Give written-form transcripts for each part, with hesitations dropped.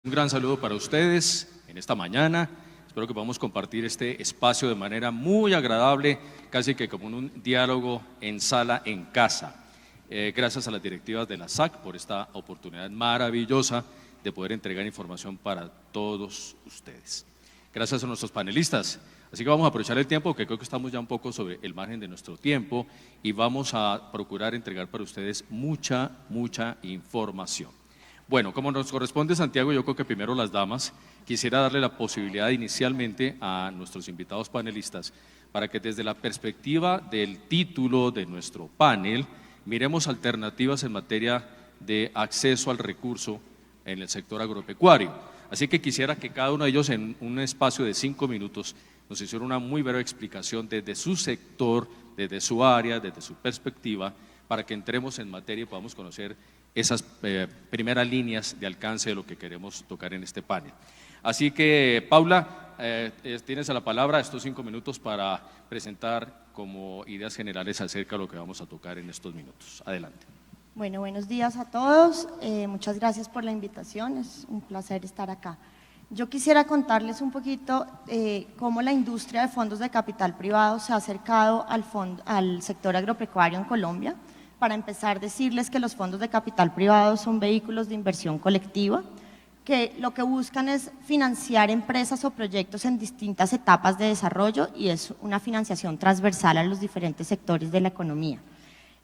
Un gran saludo para ustedes en esta mañana. Espero que podamos compartir este espacio de manera muy agradable, casi que como un diálogo en sala en casa. Gracias a las directivas de la SAC por esta oportunidad maravillosa de poder entregar información para todos ustedes. Gracias a nuestros panelistas. Así que vamos a aprovechar el tiempo, porque creo que estamos ya un poco sobre el margen de nuestro tiempo y vamos a procurar entregar para ustedes mucha información. Bueno, como nos corresponde, Santiago, yo creo que primero las damas, quisiera darle la posibilidad inicialmente a nuestros invitados panelistas para que desde la perspectiva del título de nuestro panel miremos alternativas en materia de acceso al recurso en el sector agropecuario. Así que quisiera que cada uno de ellos en un espacio de 5 minutos nos hiciera una muy breve explicación desde su sector, desde su área, desde su perspectiva, para que entremos en materia y podamos conocer esas primeras líneas de alcance de lo que queremos tocar en este panel. Así que, Paula, tienes la palabra estos 5 minutos para presentar como ideas generales acerca de lo que vamos a tocar en estos minutos. Adelante. Bueno, buenos días a todos. Muchas gracias por la invitación, es un placer estar acá. Yo quisiera contarles un poquito cómo la industria de fondos de capital privado se ha acercado al sector agropecuario en Colombia. Para empezar, decirles que los fondos de capital privado son vehículos de inversión colectiva que lo que buscan es financiar empresas o proyectos en distintas etapas de desarrollo y es una financiación transversal a los diferentes sectores de la economía.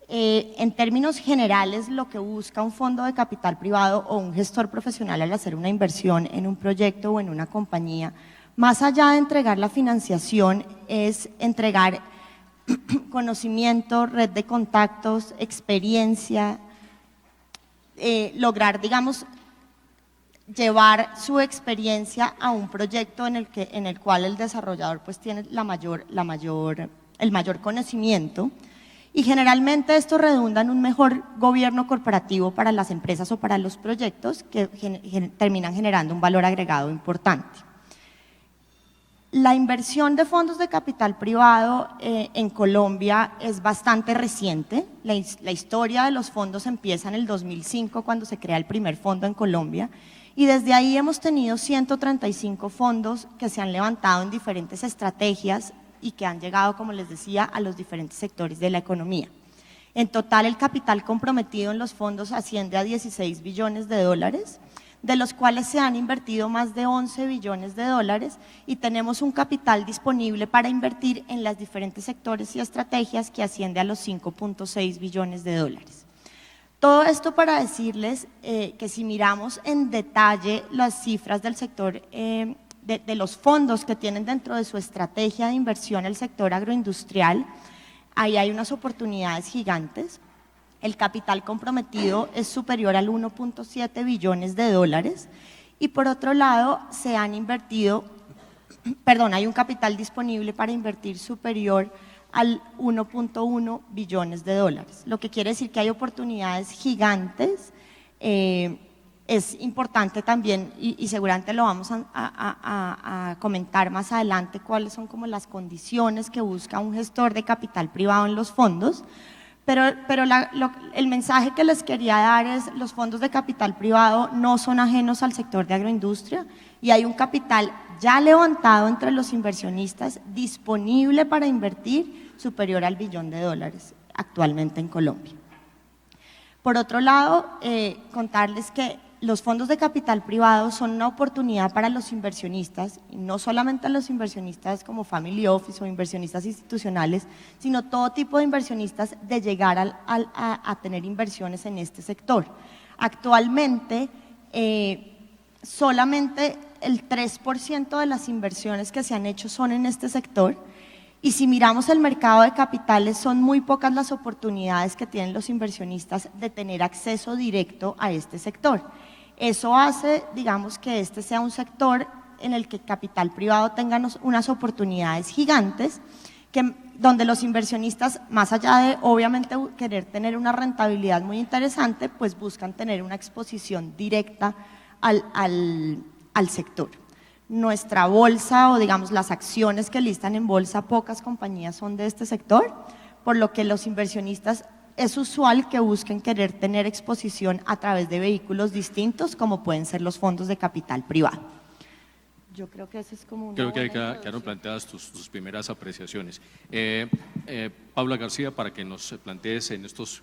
En términos generales, lo que busca un fondo de capital privado o un gestor profesional al hacer una inversión en un proyecto o en una compañía, más allá de entregar la financiación, es entregar conocimiento, red de contactos, experiencia, lograr, digamos, llevar su experiencia a un proyecto en el cual el desarrollador pues tiene el mayor conocimiento, y generalmente esto redunda en un mejor gobierno corporativo para las empresas o para los proyectos que terminan generando un valor agregado importante. La inversión de fondos de capital privado en Colombia es bastante reciente. La historia de los fondos empieza en el 2005, cuando se crea el primer fondo en Colombia, y desde ahí hemos tenido 135 fondos que se han levantado en diferentes estrategias y que han llegado, como les decía, a los diferentes sectores de la economía. En total, el capital comprometido en los fondos asciende a 16 billones de dólares, de los cuales se han invertido más de 11 billones de dólares y tenemos un capital disponible para invertir en los diferentes sectores y estrategias que asciende a los 5.6 billones de dólares. Todo esto para decirles que si miramos en detalle las cifras del sector, de los fondos que tienen dentro de su estrategia de inversión el sector agroindustrial, ahí hay unas oportunidades gigantes. El capital comprometido es superior al 1.7 billones de dólares y por otro lado se han invertido, hay un capital disponible para invertir superior al 1.1 billones de dólares, lo que quiere decir que hay oportunidades gigantes. Es importante también, y seguramente lo vamos a comentar más adelante, cuáles son como las condiciones que busca un gestor de capital privado en los fondos, pero el mensaje que les quería dar es: los fondos de capital privado no son ajenos al sector de agroindustria y hay un capital ya levantado entre los inversionistas disponible para invertir superior al billón de dólares actualmente en Colombia. Por otro lado, contarles que los fondos de capital privado son una oportunidad para los inversionistas, y no solamente los inversionistas como family office o inversionistas institucionales, sino todo tipo de inversionistas, de llegar a tener inversiones en este sector. Actualmente, solamente el 3% de las inversiones que se han hecho son en este sector, y si miramos el mercado de capitales, son muy pocas las oportunidades que tienen los inversionistas de tener acceso directo a este sector. Eso hace, digamos, que este sea un sector en el que el capital privado tenga unas oportunidades gigantes, donde los inversionistas, más allá de obviamente querer tener una rentabilidad muy interesante, pues buscan tener una exposición directa al sector. Nuestra bolsa, o digamos las acciones que listan en bolsa, pocas compañías son de este sector, por lo que los inversionistas es usual que busquen querer tener exposición a través de vehículos distintos, como pueden ser los fondos de capital privado. Yo creo que eso es como una Creo que buena quedaron planteadas tus primeras apreciaciones. Paula García, para que nos plantees en estos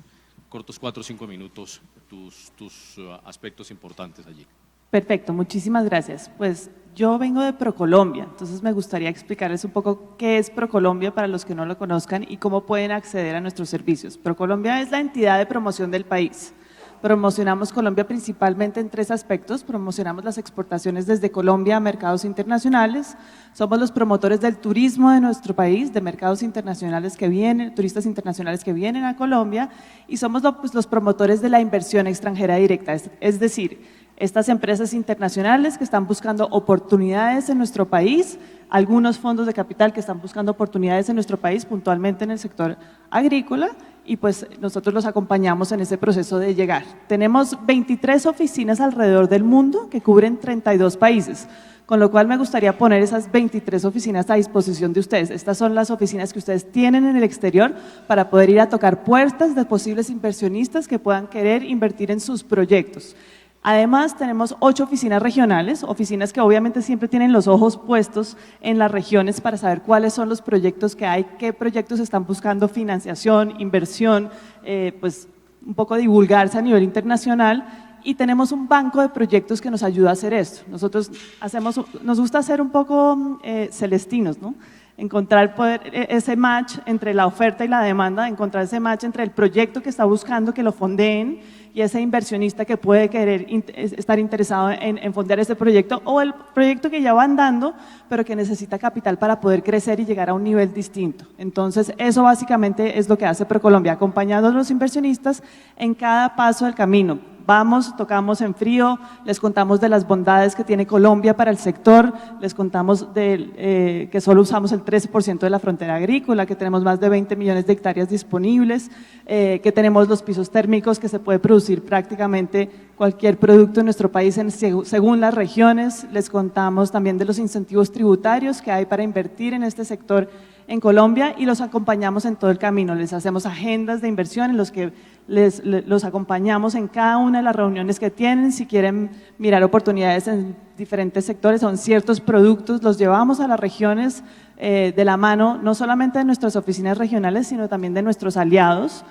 cortos 4 o 5 minutos tus aspectos importantes allí. Perfecto, muchísimas gracias. Pues yo vengo de ProColombia, entonces me gustaría explicarles un poco qué es ProColombia para los que no lo conozcan y cómo pueden acceder a nuestros servicios. ProColombia es la entidad de promoción del país. Promocionamos Colombia principalmente en 3 aspectos. Promocionamos las exportaciones desde Colombia a mercados internacionales. Somos los promotores del turismo de nuestro país, de mercados internacionales que vienen, turistas internacionales que vienen a Colombia, y somos los promotores de la inversión extranjera directa, es decir, estas empresas internacionales que están buscando oportunidades en nuestro país, algunos fondos de capital que están buscando oportunidades en nuestro país, puntualmente en el sector agrícola, y pues nosotros los acompañamos en ese proceso de llegar. Tenemos 23 oficinas alrededor del mundo que cubren 32 países, con lo cual me gustaría poner esas 23 oficinas a disposición de ustedes. Estas son las oficinas que ustedes tienen en el exterior para poder ir a tocar puertas de posibles inversionistas que puedan querer invertir en sus proyectos. Además, tenemos 8 oficinas regionales, oficinas que obviamente siempre tienen los ojos puestos en las regiones para saber cuáles son los proyectos que hay, qué proyectos están buscando financiación, inversión, pues un poco divulgarse a nivel internacional, y tenemos un banco de proyectos que nos ayuda a hacer esto. Nosotros nos gusta ser un poco celestinos, ¿no? Encontrar ese match entre la oferta y la demanda, encontrar ese match entre el proyecto que está buscando que lo fondeen y ese inversionista que puede querer estar interesado en fondear este proyecto, o el proyecto que ya va andando, pero que necesita capital para poder crecer y llegar a un nivel distinto. Entonces, eso básicamente es lo que hace ProColombia, acompañando a los inversionistas en cada paso del camino. Vamos, tocamos en frío, les contamos de las bondades que tiene Colombia para el sector, les contamos que solo usamos el 13% de la frontera agrícola, que tenemos más de 20 millones de hectáreas disponibles, que tenemos los pisos térmicos, que se puede producir prácticamente cualquier producto en nuestro país según las regiones. Les contamos también de los incentivos tributarios que hay para invertir en este sector en Colombia, y los acompañamos en todo el camino. Les hacemos agendas de inversión en los que los acompañamos en cada una de las reuniones que tienen. Si quieren mirar oportunidades en diferentes sectores o en ciertos productos, los llevamos a las regiones de la mano, no solamente de nuestras oficinas regionales, sino también de nuestros aliados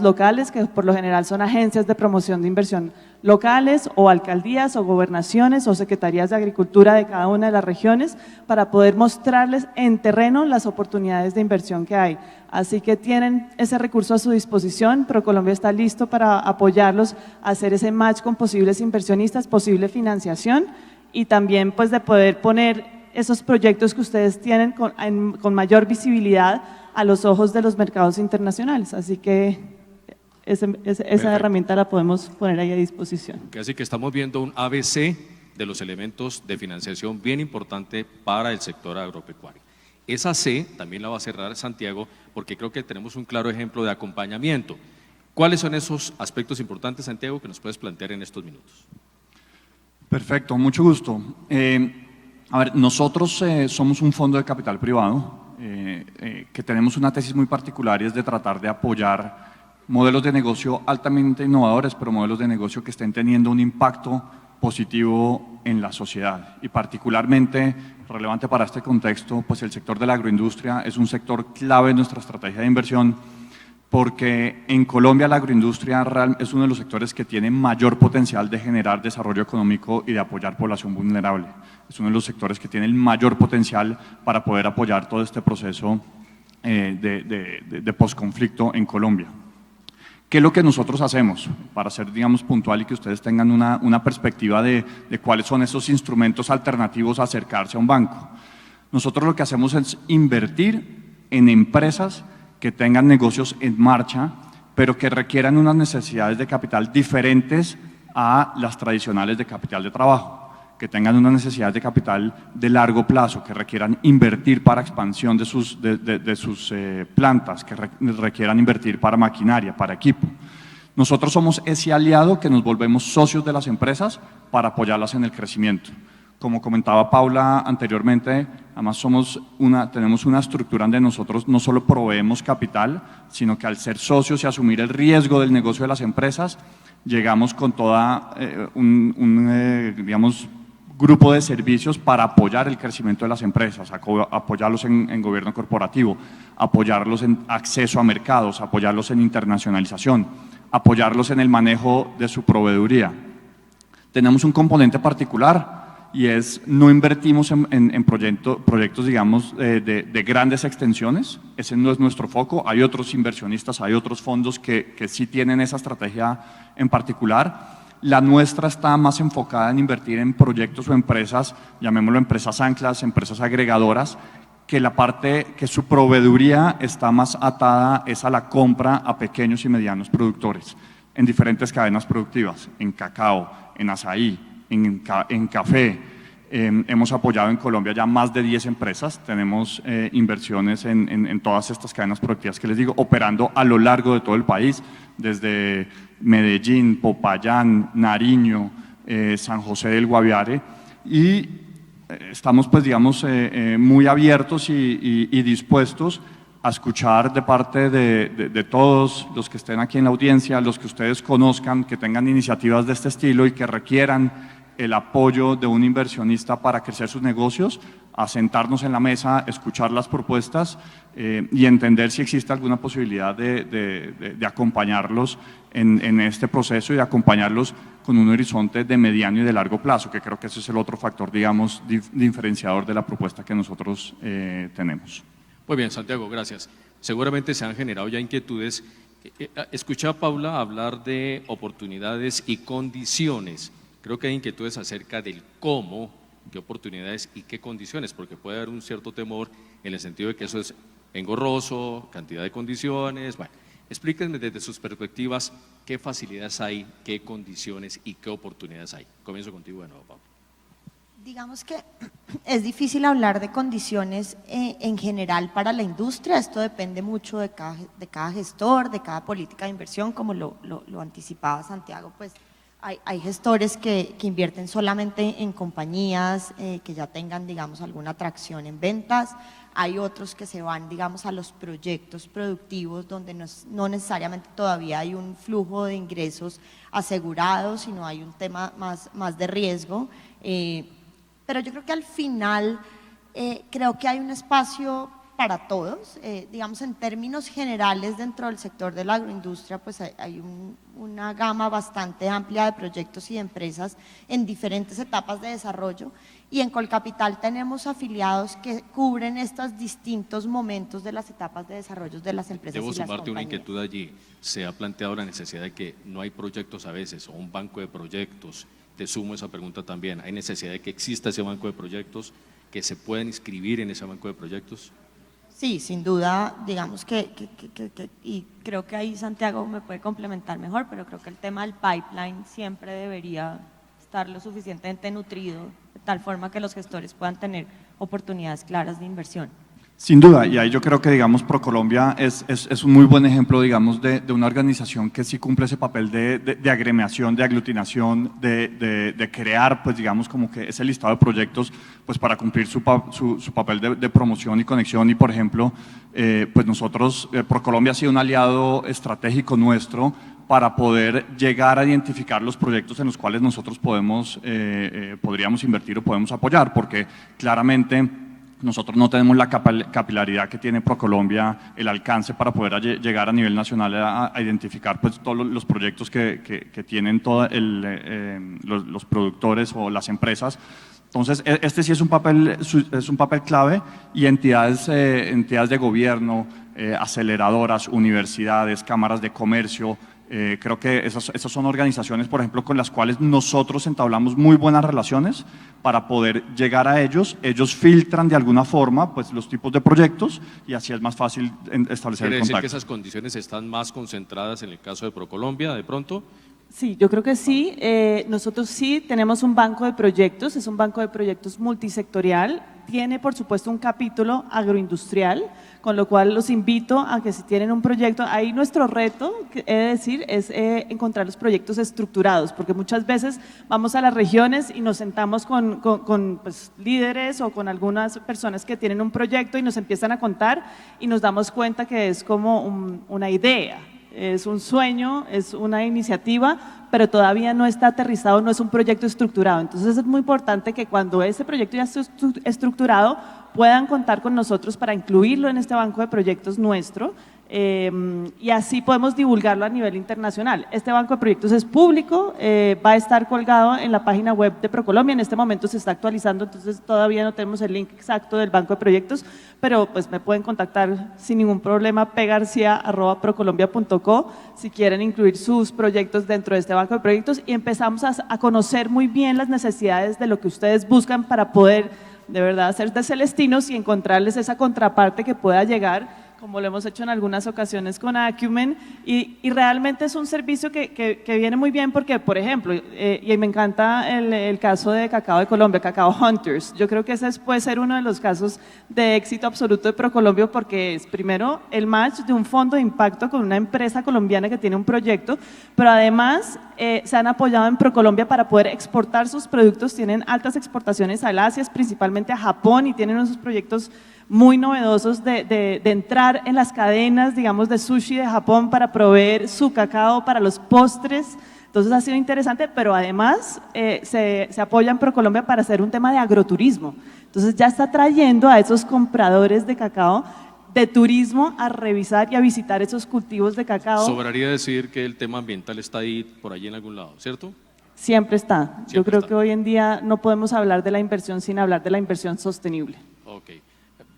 locales, que por lo general son agencias de promoción de inversión locales, o alcaldías, o gobernaciones, o secretarías de agricultura de cada una de las regiones, para poder mostrarles en terreno las oportunidades de inversión que hay. Así que tienen ese recurso a su disposición. ProColombia está listo para apoyarlos a hacer ese match con posibles inversionistas, posible financiación, y también pues de poder poner esos proyectos que ustedes tienen con mayor visibilidad a los ojos de los mercados internacionales. Así que esa herramienta la podemos poner ahí a disposición. Así que estamos viendo un ABC de los elementos de financiación bien importante para el sector agropecuario. Esa C también la va a cerrar Santiago, porque creo que tenemos un claro ejemplo de acompañamiento. ¿Cuáles son esos aspectos importantes, Santiago, que nos puedes plantear en estos minutos? Perfecto, mucho gusto. A ver, nosotros somos un fondo de capital privado que tenemos una tesis muy particular, y es de tratar de apoyar modelos de negocio altamente innovadores, pero modelos de negocio que estén teniendo un impacto positivo en la sociedad. Y particularmente relevante para este contexto, pues el sector de la agroindustria es un sector clave en nuestra estrategia de inversión, porque en Colombia la agroindustria es uno de los sectores que tiene mayor potencial de generar desarrollo económico y de apoyar población vulnerable. Es uno de los sectores que tiene el mayor potencial para poder apoyar todo este proceso de posconflicto en Colombia. ¿Qué es lo que nosotros hacemos? Para ser, digamos, puntual y que ustedes tengan una perspectiva de cuáles son esos instrumentos alternativos a acercarse a un banco. Nosotros lo que hacemos es invertir en empresas que tengan negocios en marcha, pero que requieran unas necesidades de capital diferentes a las tradicionales de capital de trabajo, que tengan unas necesidades de capital de largo plazo, que requieran invertir para expansión de sus plantas, que requieran invertir para maquinaria, para equipo. Nosotros somos ese aliado que nos volvemos socios de las empresas para apoyarlas en el crecimiento. Como comentaba Paula anteriormente, además tenemos una estructura donde nosotros no solo proveemos capital, sino que al ser socios y asumir el riesgo del negocio de las empresas, llegamos con toda digamos, grupo de servicios para apoyar el crecimiento de las empresas, apoyarlos en gobierno corporativo, apoyarlos en acceso a mercados, apoyarlos en internacionalización, apoyarlos en el manejo de su proveeduría. Tenemos un componente particular y es no invertimos en proyectos, digamos, de grandes extensiones. Ese no es nuestro foco. Hay otros inversionistas, hay otros fondos que sí tienen esa estrategia en particular. La nuestra está más enfocada en invertir en proyectos o empresas, llamémoslo empresas anclas, empresas agregadoras, que su proveeduría está más atada es a la compra a pequeños y medianos productores en diferentes cadenas productivas, en cacao, en azaí, en café. Hemos apoyado en Colombia ya más de 10 empresas, tenemos inversiones en todas estas cadenas productivas que les digo, operando a lo largo de todo el país, desde Medellín, Popayán, Nariño, San José del Guaviare, y estamos pues digamos muy abiertos y dispuestos a escuchar de parte de todos los que estén aquí en la audiencia, los que ustedes conozcan, que tengan iniciativas de este estilo y que requieran el apoyo de un inversionista para crecer sus negocios, a sentarnos en la mesa, escuchar las propuestas y entender si existe alguna posibilidad de acompañarlos en este proceso y de acompañarlos con un horizonte de mediano y de largo plazo, que creo que ese es el otro factor, digamos, diferenciador de la propuesta que nosotros tenemos. Muy bien, Santiago, gracias. Seguramente se han generado ya inquietudes. Escuché a Paula hablar de oportunidades y condiciones. Creo que hay inquietudes acerca del cómo, qué oportunidades y qué condiciones, porque puede haber un cierto temor en el sentido de que eso es engorroso, cantidad de condiciones. Bueno, explíquenme desde sus perspectivas qué facilidades hay, qué condiciones y qué oportunidades hay. Comienzo contigo de nuevo, Paula. Digamos que es difícil hablar de condiciones en general para la industria, esto depende mucho de cada gestor, de cada política de inversión, como lo anticipaba Santiago, pues hay gestores que invierten solamente en compañías que ya tengan, digamos, alguna atracción en ventas, hay otros que se van, digamos, a los proyectos productivos donde no necesariamente todavía hay un flujo de ingresos asegurado, sino hay un tema más de riesgo. Pero yo creo que al final creo que hay un espacio para todos, digamos en términos generales dentro del sector de la agroindustria pues hay una gama bastante amplia de proyectos y de empresas en diferentes etapas de desarrollo y en Colcapital tenemos afiliados que cubren estos distintos momentos de las etapas de desarrollo de las empresas Debo y las sumarte una compañías. inquietud allí. Se ha planteado la necesidad de que no hay proyectos a veces o un banco de proyectos. Te sumo esa pregunta también. ¿Hay necesidad de que exista ese banco de proyectos, que se puedan inscribir en ese banco de proyectos? Sí, sin duda, digamos y creo que ahí Santiago me puede complementar mejor, pero creo que el tema del pipeline siempre debería estar lo suficientemente nutrido, de tal forma que los gestores puedan tener oportunidades claras de inversión. Sin duda, y ahí yo creo que, digamos, ProColombia es un muy buen ejemplo, digamos, de una organización que sí cumple ese papel de agremiación, de aglutinación, de crear, pues, digamos, como que ese listado de proyectos, pues, para cumplir su papel de promoción y conexión. Y, por ejemplo, pues nosotros, ProColombia ha sido un aliado estratégico nuestro para poder llegar a identificar los proyectos en los cuales nosotros podríamos invertir o podemos apoyar, porque claramente nosotros no tenemos la capilaridad que tiene ProColombia, el alcance para poder llegar a nivel nacional a identificar pues, todos los proyectos que tienen los productores o las empresas. Entonces, este sí es un papel clave y entidades de gobierno, aceleradoras, universidades, cámaras de comercio, creo que esas son organizaciones, por ejemplo, con las cuales nosotros entablamos muy buenas relaciones para poder llegar a ellos. Ellos filtran de alguna forma pues, los tipos de proyectos y así es más fácil establecer ¿Quiere el decir contacto. que esas condiciones están más concentradas en el caso de ProColombia de pronto? Sí, yo creo que sí. Nosotros sí tenemos un banco de proyectos, es un banco de proyectos multisectorial, tiene por supuesto un capítulo agroindustrial, con lo cual los invito a que si tienen un proyecto, ahí nuestro reto, he de decir, es encontrar los proyectos estructurados, porque muchas veces vamos a las regiones y nos sentamos con pues, líderes o con algunas personas que tienen un proyecto y nos empiezan a contar y nos damos cuenta que es como una idea. Es un sueño, es una iniciativa, pero todavía no está aterrizado, no es un proyecto estructurado. Entonces es muy importante que cuando ese proyecto ya esté estructurado puedan contar con nosotros para incluirlo en este banco de proyectos nuestro y así podemos divulgarlo a nivel internacional. Este banco de proyectos es público, va a estar colgado en la página web de ProColombia, en este momento se está actualizando, entonces todavía no tenemos el link exacto del banco de proyectos, pero pues me pueden contactar sin ningún problema, pgarcia@procolombia.co si quieren incluir sus proyectos dentro de este banco de proyectos y empezamos a conocer muy bien las necesidades de lo que ustedes buscan para poder de verdad ser de celestinos y encontrarles esa contraparte que pueda llegar, como lo hemos hecho en algunas ocasiones con Acumen, y realmente es un servicio que viene muy bien porque, por ejemplo, y me encanta el caso de Cacao de Colombia, Cacao Hunters, yo creo que ese puede ser uno de los casos de éxito absoluto de ProColombia porque es primero el match de un fondo de impacto con una empresa colombiana que tiene un proyecto, pero además se han apoyado en ProColombia para poder exportar sus productos, tienen altas exportaciones al Asia, principalmente a Japón y tienen unos proyectos muy novedosos de entrar en las cadenas, digamos, de sushi de Japón para proveer su cacao para los postres. Entonces ha sido interesante, pero además se apoya en ProColombia para hacer un tema de agroturismo. Entonces ya está trayendo a esos compradores de cacao de turismo a revisar y a visitar esos cultivos de cacao. Sobraría decir que el tema ambiental está ahí, por allí en algún lado, ¿cierto? Siempre está. Siempre Yo creo está. que hoy en día no podemos hablar de la inversión sin hablar de la inversión sostenible. Ok.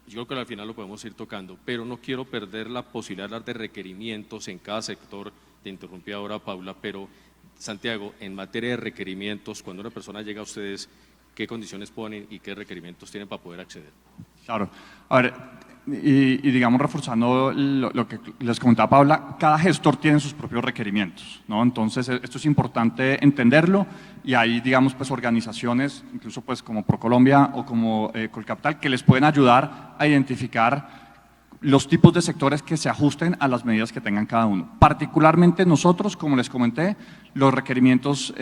Yo creo que al final lo podemos ir tocando, pero no quiero perder la posibilidad de hablar de requerimientos en cada sector. Te interrumpí ahora, Paula, pero Santiago, en materia de requerimientos, cuando una persona llega a ustedes, ¿qué condiciones ponen y qué requerimientos tienen para poder acceder? Claro. A ver, y digamos, reforzando lo que les comentaba Paula, cada gestor tiene sus propios requerimientos, ¿no? Entonces, esto es importante entenderlo y hay, digamos, pues organizaciones, incluso pues como ProColombia o como Colcapital, que les pueden ayudar a identificar los tipos de sectores que se ajusten a las medidas que tengan cada uno. Particularmente nosotros, como les comenté, los requerimientos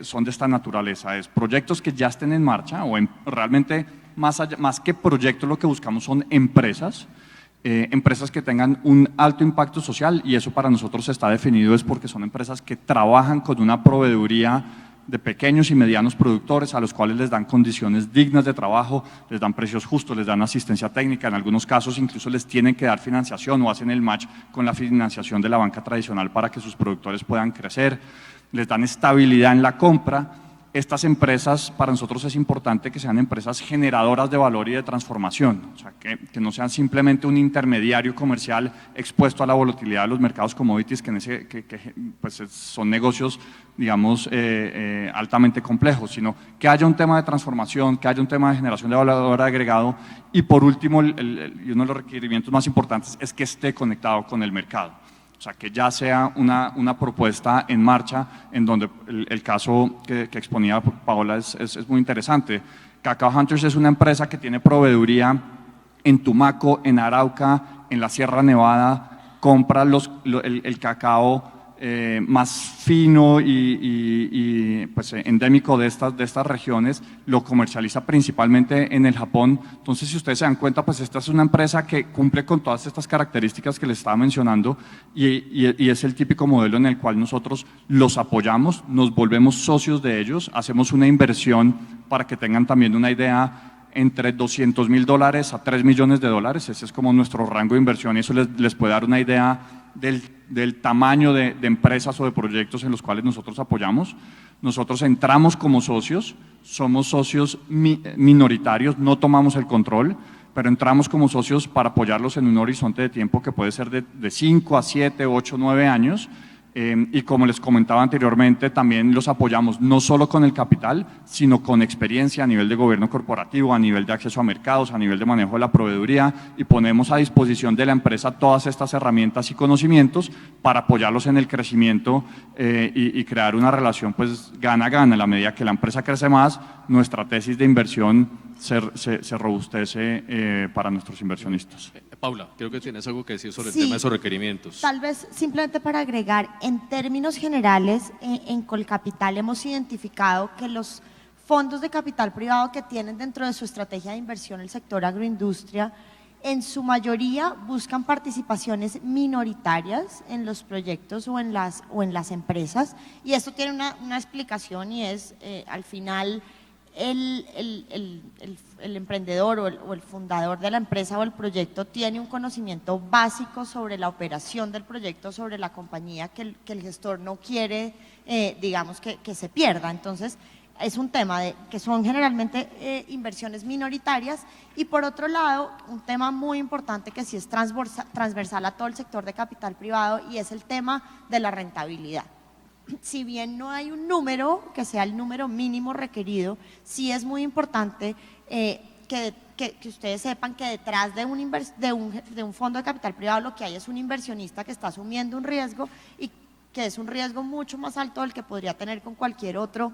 son de esta naturaleza, es proyectos que ya estén en marcha o realmente más que proyectos lo que buscamos son empresas, empresas que tengan un alto impacto social y eso para nosotros está definido es porque son empresas que trabajan con una proveeduría de pequeños y medianos productores a los cuales les dan condiciones dignas de trabajo, les dan precios justos, les dan asistencia técnica, en algunos casos incluso les tienen que dar financiación o hacen el match con la financiación de la banca tradicional para que sus productores puedan crecer, les dan estabilidad en la compra. Estas empresas, para nosotros es importante que sean empresas generadoras de valor y de transformación, o sea, que no sean simplemente un intermediario comercial expuesto a la volatilidad de los mercados commodities, pues son negocios, digamos, altamente complejos, sino que haya un tema de transformación, que haya un tema de generación de valor agregado y por último, y uno de los requerimientos más importantes es que esté conectado con el mercado. O sea, que ya sea una propuesta en marcha en donde el caso que exponía Paola es muy interesante. Cacao Hunters es una empresa que tiene proveeduría en Tumaco, en Arauca, en la Sierra Nevada, compra el cacao más fino y pues, endémico de estas regiones, lo comercializa principalmente en el Japón. Entonces, si ustedes se dan cuenta, pues esta es una empresa que cumple con todas estas características que les estaba mencionando y es el típico modelo en el cual nosotros los apoyamos, nos volvemos socios de ellos, hacemos una inversión para que tengan también una idea entre $200,000 a $3 millones, ese es como nuestro rango de inversión y eso les puede dar una idea del tamaño de empresas o de proyectos en los cuales nosotros apoyamos. Nosotros entramos como socios, somos socios minoritarios, no tomamos el control, pero entramos como socios para apoyarlos en un horizonte de tiempo que puede ser de 5 a 7, 8, 9 años Y como les comentaba anteriormente, también los apoyamos no solo con el capital, sino con experiencia a nivel de gobierno corporativo, a nivel de acceso a mercados, a nivel de manejo de la proveeduría, y ponemos a disposición de la empresa todas estas herramientas y conocimientos para apoyarlos en el crecimiento y crear una relación pues gana-gana. En la medida que la empresa crece más, nuestra tesis de inversión se robustece para nuestros inversionistas. Paula, creo que tienes algo que decir sobre el Sí, tema de esos requerimientos. Tal vez simplemente para agregar, en términos generales, en Colcapital hemos identificado que los fondos de capital privado que tienen dentro de su estrategia de inversión el sector agroindustria, en su mayoría buscan participaciones minoritarias en los proyectos o en las empresas, y esto tiene una explicación, y es al final el emprendedor o el fundador de la empresa o el proyecto tiene un conocimiento básico sobre la operación del proyecto, sobre la compañía que el gestor no quiere, digamos, que se pierda. Entonces, es un tema de que son generalmente inversiones minoritarias, y por otro lado, un tema muy importante que sí es transversal a todo el sector de capital privado, y es el tema de la rentabilidad. Si bien no hay un número que sea el número mínimo requerido, sí es muy importante que ustedes sepan que detrás de un fondo de capital privado lo que hay es un inversionista que está asumiendo un riesgo, y que es un riesgo mucho más alto del que podría tener con cualquier otro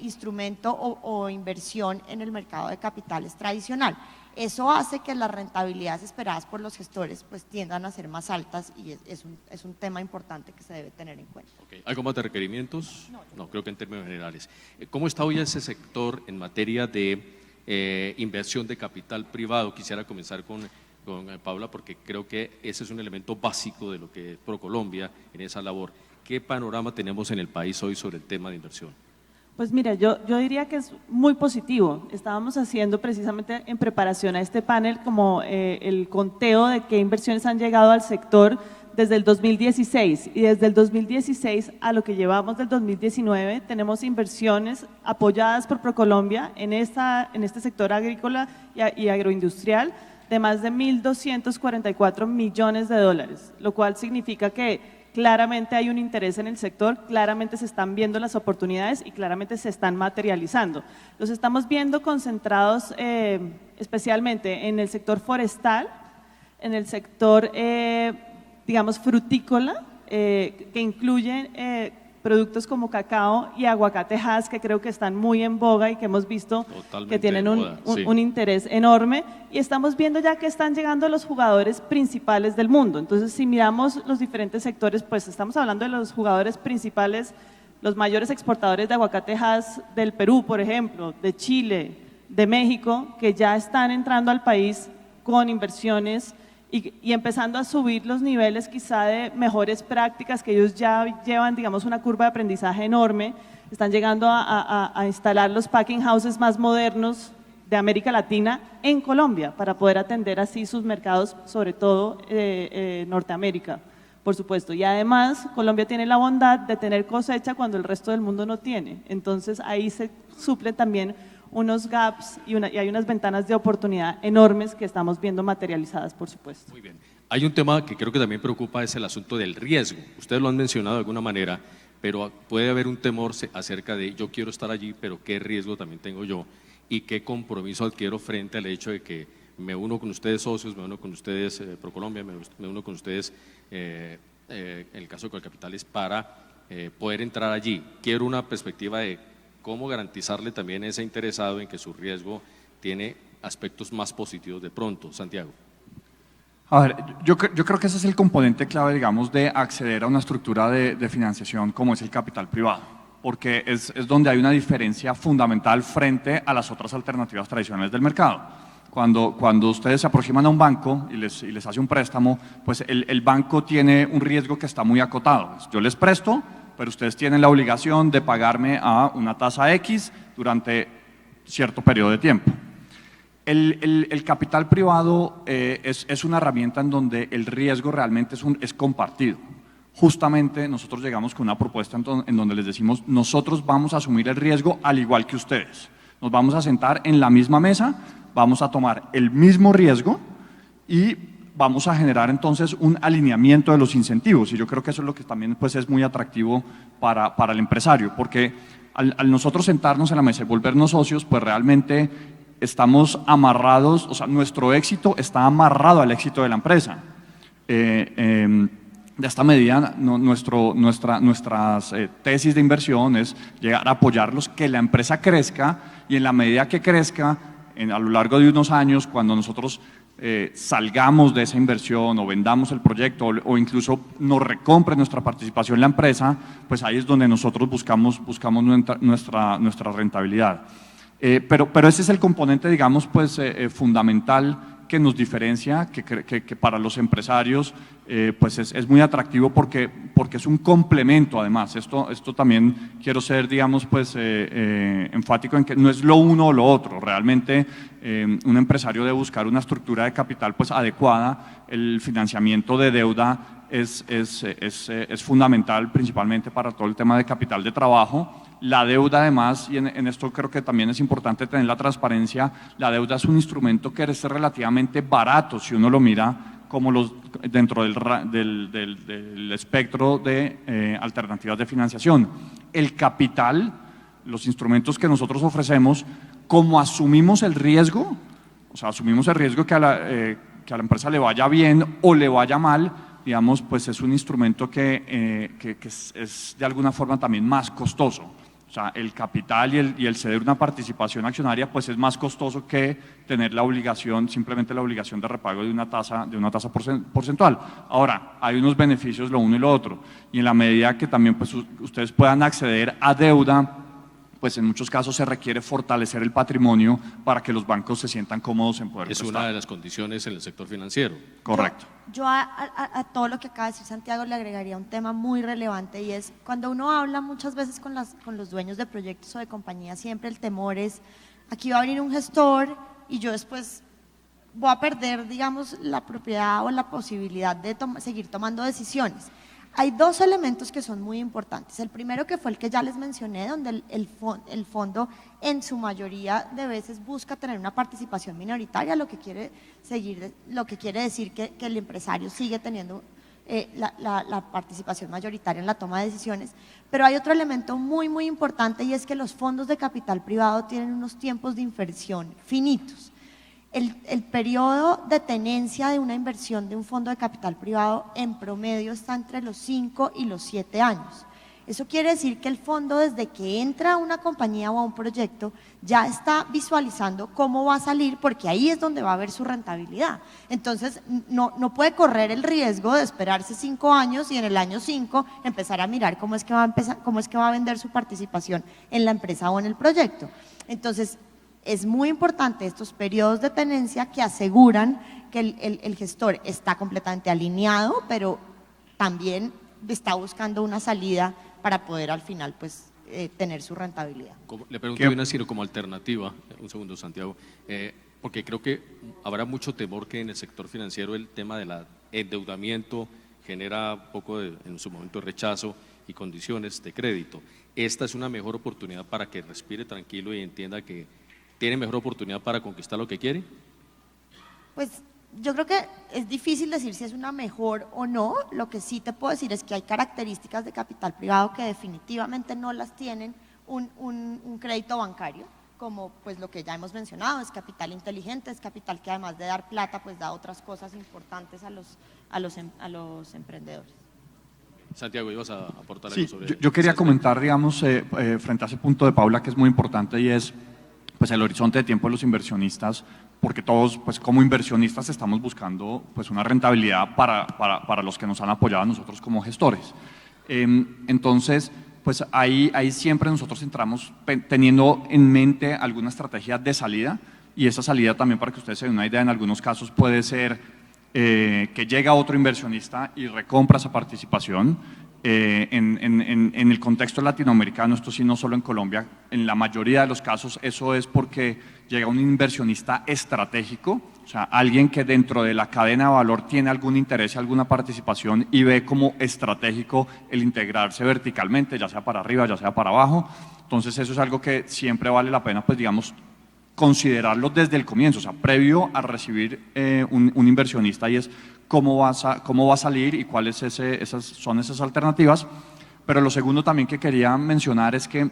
instrumento o inversión en el mercado de capitales tradicional. Eso hace que las rentabilidades esperadas por los gestores pues tiendan a ser más altas, y es un tema importante que se debe tener en cuenta. Okay. ¿Algo más de requerimientos? No, creo que en términos generales. ¿Cómo está hoy ese sector en materia de inversión de capital privado? Quisiera comenzar con Paula, porque creo que ese es un elemento básico de lo que es ProColombia en esa labor. ¿Qué panorama tenemos en el país hoy sobre el tema de inversión? Pues mira, yo diría que es muy positivo. Estábamos haciendo precisamente en preparación a este panel como el conteo de qué inversiones han llegado al sector desde el 2016, y desde el 2016 a lo que llevamos del 2019 tenemos inversiones apoyadas por ProColombia en este sector agrícola y agroindustrial de más de 1.244 millones de dólares, lo cual significa que claramente hay un interés en el sector, claramente se están viendo las oportunidades y claramente se están materializando. Los estamos viendo concentrados especialmente en el sector forestal, en el sector, digamos, frutícola, que incluye productos como cacao y aguacatejas, que creo que están muy en boga y que hemos visto Totalmente que tienen sí. un interés enorme, y estamos viendo ya que están llegando los jugadores principales del mundo. Entonces, si miramos los diferentes sectores, pues estamos hablando de los jugadores principales, los mayores exportadores de aguacatejas del Perú, por ejemplo, de Chile, de México, que ya están entrando al país con inversiones y empezando a subir los niveles quizá de mejores prácticas, que ellos ya llevan, digamos, una curva de aprendizaje enorme, están llegando a instalar los packing houses más modernos de América Latina en Colombia para poder atender así sus mercados, sobre todo Norteamérica, por supuesto. Y además Colombia tiene la bondad de tener cosecha cuando el resto del mundo no tiene, entonces ahí se suplen también unos gaps y hay unas ventanas de oportunidad enormes que estamos viendo materializadas, por supuesto. Muy bien. Hay un tema que creo que también preocupa, es el asunto del riesgo. Ustedes lo han mencionado de alguna manera, pero puede haber un temor acerca de yo quiero estar allí, pero qué riesgo también tengo yo y qué compromiso adquiero frente al hecho de que me uno con ustedes socios, me uno con ustedes ProColombia, me uno con ustedes en el caso de Colcapitales para poder entrar allí. Quiero una perspectiva de cómo garantizarle también a ese interesado en que su riesgo tiene aspectos más positivos de pronto. Santiago. A ver, yo creo que ese es el componente clave, digamos, de acceder a una estructura de financiación como es el capital privado, porque es donde hay una diferencia fundamental frente a las otras alternativas tradicionales del mercado. Cuando ustedes se aproximan a un banco y les hace un préstamo, pues el banco tiene un riesgo que está muy acotado. Yo les presto, pero ustedes tienen la obligación de pagarme a una tasa X durante cierto periodo de tiempo. El capital privado es una herramienta en donde el riesgo realmente es compartido. Justamente nosotros llegamos con una propuesta en donde les decimos, nosotros vamos a asumir el riesgo al igual que ustedes. Nos vamos a sentar en la misma mesa, vamos a tomar el mismo riesgo y vamos a generar entonces un alineamiento de los incentivos, y yo creo que eso es lo que también pues, es muy atractivo para el empresario, porque al nosotros sentarnos en la mesa y volvernos socios, pues realmente estamos amarrados, o sea, nuestro éxito está amarrado al éxito de la empresa. De esta medida, nuestras tesis de inversión es llegar a apoyarlos, que la empresa crezca, y en la medida que crezca, a lo largo de unos años, cuando nosotros salgamos de esa inversión o vendamos el proyecto o incluso nos recompre nuestra participación en la empresa, pues ahí es donde nosotros buscamos nuestra rentabilidad. Pero ese es el componente, digamos, pues fundamental que nos diferencia, que para los empresarios pues es muy atractivo porque es un complemento además. Esto también quiero ser, digamos, pues enfático en que no es lo uno o lo otro. Realmente un empresario debe buscar una estructura de capital pues adecuada. El financiamiento de deuda es fundamental principalmente para todo el tema de capital de trabajo. La deuda además, y en esto creo que también es importante tener la transparencia, la deuda es un instrumento que es relativamente barato si uno lo mira como dentro del espectro de alternativas de financiación. El capital, los instrumentos que nosotros ofrecemos, como asumimos el riesgo, o sea, asumimos el riesgo que a la empresa le vaya bien o le vaya mal, digamos, pues es un instrumento que es de alguna forma también más costoso. O sea, el capital y el ceder una participación accionaria pues es más costoso que tener la obligación, simplemente la obligación de repago de una tasa porcentual. Ahora, hay unos beneficios lo uno y lo otro, y en la medida que también pues ustedes puedan acceder a deuda, pues en muchos casos se requiere fortalecer el patrimonio para que los bancos se sientan cómodos en poder prestar. Es una de las condiciones en el sector financiero. Correcto. Yo a todo lo que acaba de decir Santiago le agregaría un tema muy relevante, y es cuando uno habla muchas veces con los dueños de proyectos o de compañías, siempre el temor es: aquí va a venir un gestor y yo después voy a perder, digamos, la propiedad o la posibilidad de seguir tomando decisiones. Hay dos elementos que son muy importantes. El primero, que fue el que ya les mencioné, donde el fondo en su mayoría de veces busca tener una participación minoritaria, lo que quiere decir que el empresario sigue teniendo la participación mayoritaria en la toma de decisiones. Pero hay otro elemento muy, muy importante, y es que los fondos de capital privado tienen unos tiempos de inversión finitos. El periodo de tenencia de una inversión de un fondo de capital privado en promedio está entre los 5 y los 7 años. Eso quiere decir que el fondo, desde que entra a una compañía o a un proyecto, ya está visualizando cómo va a salir, porque ahí es donde va a haber su rentabilidad. Entonces no puede correr el riesgo de esperarse 5 años y en el año 5 empezar a mirar cómo es que va a vender su participación en la empresa o en el proyecto. Entonces es muy importante estos periodos de tenencia que aseguran que el gestor está completamente alineado, pero también está buscando una salida para poder al final pues tener su rentabilidad. Le pregunto bien así, como alternativa, un segundo Santiago, porque creo que habrá mucho temor que en el sector financiero el tema del endeudamiento genera un poco en su momento de rechazo y condiciones de crédito. Esta es una mejor oportunidad para que respire tranquilo y entienda que tiene mejor oportunidad para conquistar lo que quiere. Pues yo creo que es difícil decir si es una mejor o no. Lo que sí te puedo decir es que hay características de capital privado que definitivamente no las tienen un crédito bancario, como pues lo que ya hemos mencionado, es capital inteligente, es capital que además de dar plata pues da otras cosas importantes a los emprendedores. Santiago, ibas a aportar algo sobre yo quería comentar, digamos, frente a ese punto de Paula, que es muy importante, y es pues el horizonte de tiempo de los inversionistas, porque todos pues como inversionistas estamos buscando pues una rentabilidad para los que nos han apoyado a nosotros como gestores. Entonces pues ahí siempre nosotros entramos teniendo en mente alguna estrategia de salida, y esa salida también, para que ustedes se den una idea, en algunos casos puede ser que llega otro inversionista y recompra esa participación. En el contexto latinoamericano, esto sí, no solo en Colombia, en la mayoría de los casos eso es porque llega un inversionista estratégico, o sea, alguien que dentro de la cadena de valor tiene algún interés, alguna participación, y ve como estratégico el integrarse verticalmente, ya sea para arriba, ya sea para abajo. Entonces eso es algo que siempre vale la pena, pues digamos, considerarlo desde el comienzo, o sea, previo a recibir un inversionista, y es cómo va a salir y cuáles son esas alternativas. Pero lo segundo también que quería mencionar es que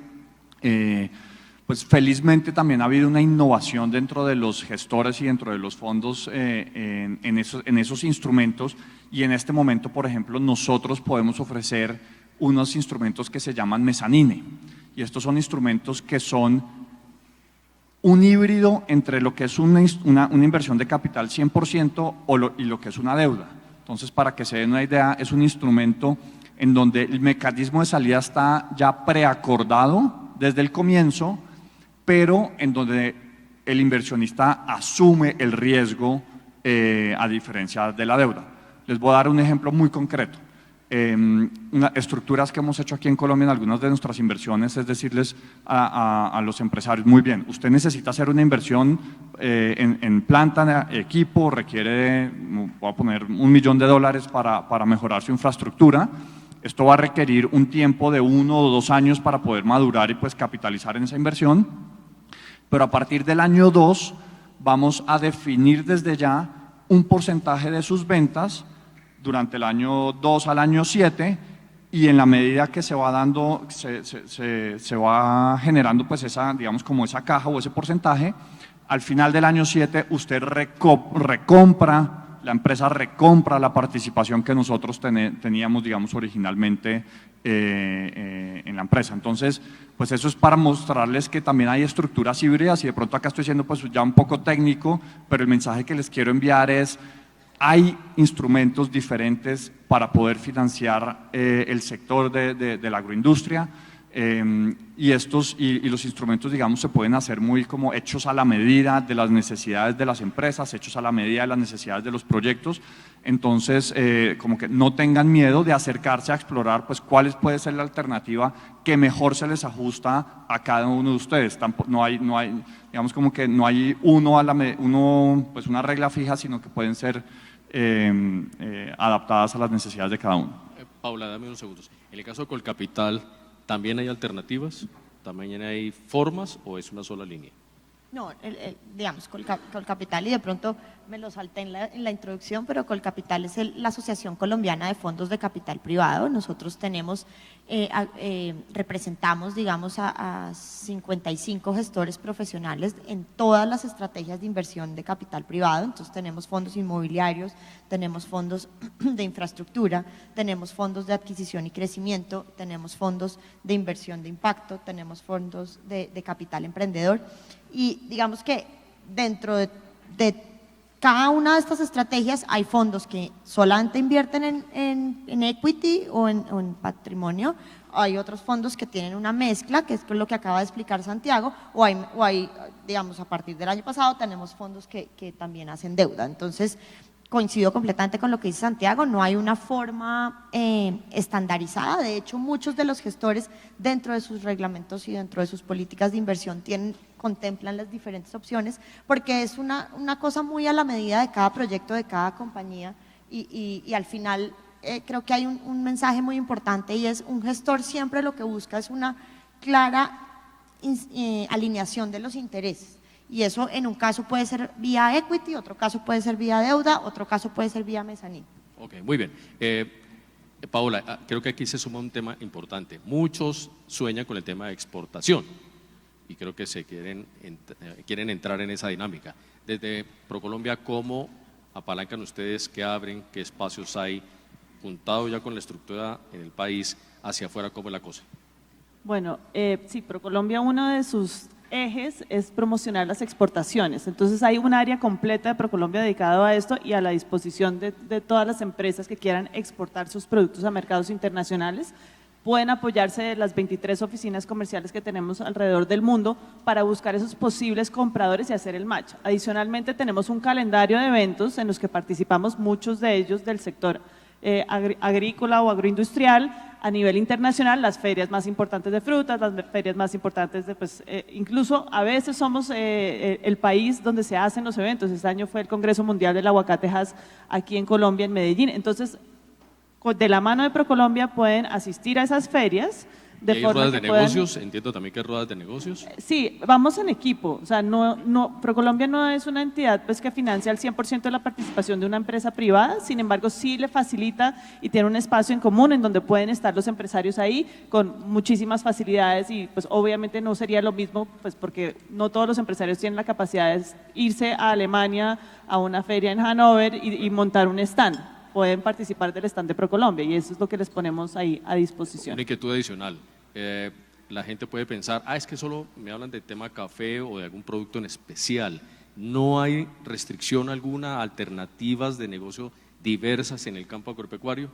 pues felizmente también ha habido una innovación dentro de los gestores y dentro de los fondos en esos instrumentos, y en este momento, por ejemplo, nosotros podemos ofrecer unos instrumentos que se llaman mezzanine, y estos son instrumentos que son un híbrido entre lo que es una inversión de capital 100% y lo que es una deuda. Entonces, para que se den una idea, es un instrumento en donde el mecanismo de salida está ya preacordado desde el comienzo, pero en donde el inversionista asume el riesgo a diferencia de la deuda. Les voy a dar un ejemplo muy concreto. Estructuras que hemos hecho aquí en Colombia en algunas de nuestras inversiones es decirles a los empresarios: muy bien, usted necesita hacer una inversión en planta, equipo, requiere, voy a poner $1 millón para mejorar su infraestructura. Esto va a requerir un tiempo de 1 o 2 años para poder madurar y pues capitalizar en esa inversión, pero a partir del año 2 vamos a definir desde ya un porcentaje de sus ventas durante el año 2 al año 7, y en la medida que se va dando, se va generando pues esa, digamos, como esa caja o ese porcentaje, al final del año 7 usted recompra, la empresa recompra la participación que nosotros teníamos, digamos, originalmente en la empresa. Entonces, pues eso es para mostrarles que también hay estructuras híbridas, y de pronto acá estoy siendo pues ya un poco técnico, pero el mensaje que les quiero enviar es: hay instrumentos diferentes para poder financiar el sector de la agroindustria, y los instrumentos, digamos, se pueden hacer muy como hechos a la medida de las necesidades de las empresas, hechos a la medida de las necesidades de los proyectos. Entonces, como que no tengan miedo de acercarse a explorar pues cuál puede ser la alternativa que mejor se les ajusta a cada uno de ustedes. No hay, digamos, como que no hay pues una regla fija, sino que pueden ser adaptadas a las necesidades de cada uno. Paula, dame unos segundos. En el caso de Colcapital, ¿también hay alternativas? ¿También hay formas o es una sola línea? No, digamos, Colcapital, y de pronto me lo salté en la introducción, pero Colcapital es la Asociación Colombiana de Fondos de Capital Privado. Nosotros tenemos, representamos, digamos, a 55 gestores profesionales en todas las estrategias de inversión de capital privado. Entonces tenemos fondos inmobiliarios, tenemos fondos de infraestructura, tenemos fondos de adquisición y crecimiento, tenemos fondos de inversión de impacto, tenemos fondos de capital emprendedor. Y digamos que dentro de cada una de estas estrategias hay fondos que solamente invierten en equity o en patrimonio, hay otros fondos que tienen una mezcla, que es lo que acaba de explicar Santiago, o hay, digamos, a partir del año pasado tenemos fondos que también hacen deuda. Entonces, coincido completamente con lo que dice Santiago, no hay una forma estandarizada. De hecho, muchos de los gestores dentro de sus reglamentos y dentro de sus políticas de inversión contemplan las diferentes opciones, porque es una cosa muy a la medida de cada proyecto, de cada compañía, y al final creo que hay un mensaje muy importante, y es: un gestor siempre lo que busca es una clara alineación de los intereses. Y eso en un caso puede ser vía equity, otro caso puede ser vía deuda, otro caso puede ser vía mezzanine. Ok, muy bien. Paola, creo que aquí se suma un tema importante. Muchos sueñan con el tema de exportación y creo que quieren entrar en esa dinámica. Desde ProColombia, ¿cómo apalancan ustedes? ¿Qué abren? ¿Qué espacios hay? Juntado ya con la estructura en el país, hacia afuera, ¿cómo es la cosa? Bueno, sí, ProColombia, uno de sus ejes es promocionar las exportaciones. Entonces hay un área completa de ProColombia dedicado a esto y a la disposición de todas las empresas que quieran exportar sus productos a mercados internacionales. Pueden apoyarse de las 23 oficinas comerciales que tenemos alrededor del mundo para buscar esos posibles compradores y hacer el match. Adicionalmente, tenemos un calendario de eventos en los que participamos muchos de ellos del sector agrícola o agroindustrial a nivel internacional, las ferias más importantes de frutas, las ferias más importantes de, incluso a veces somos el país donde se hacen los eventos. Este año fue el Congreso Mundial del Aguacate Hass aquí en Colombia, en Medellín. Entonces, de la mano de ProColombia pueden asistir a esas ferias ¿Y hay forma ruedas que de puedan- negocios? Entiendo también que hay ruedas de negocios. Sí, vamos en equipo. O sea, ProColombia no es una entidad pues, que financia al 100% de la participación de una empresa privada, sin embargo, sí le facilita y tiene un espacio en común en donde pueden estar los empresarios ahí con muchísimas facilidades y pues obviamente no sería lo mismo pues porque no todos los empresarios tienen la capacidad de irse a Alemania a una feria en Hannover y montar un stand. Pueden participar del stand de ProColombia y eso es lo que les ponemos ahí a disposición. Una inquietud adicional. La gente puede pensar, es que solo me hablan del tema café o de algún producto en especial. ¿No hay restricción alguna, alternativas de negocio diversas en el campo agropecuario?